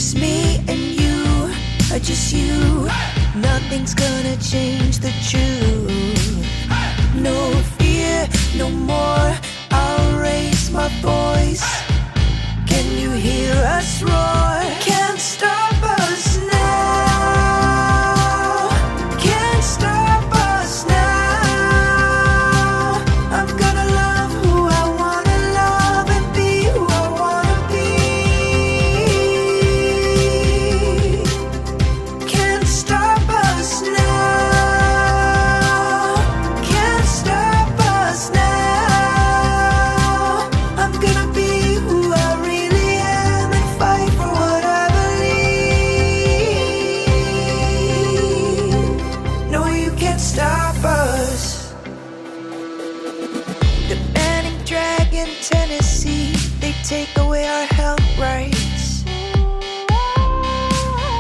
just me and you, just you. Nothing's gonna change the truth. No fear, no more. I'll raise my voice. Can you hear us roar? Can't stop us now. Can't stop us now. I'm gonna love who I wanna love and be who I wanna be. Can't stop us now. Can't stop us now. I'm gonna be who I really am and fight for what I believe. No, you can't stop us. The Banning Dragon, Tennessee, they take away our health rights.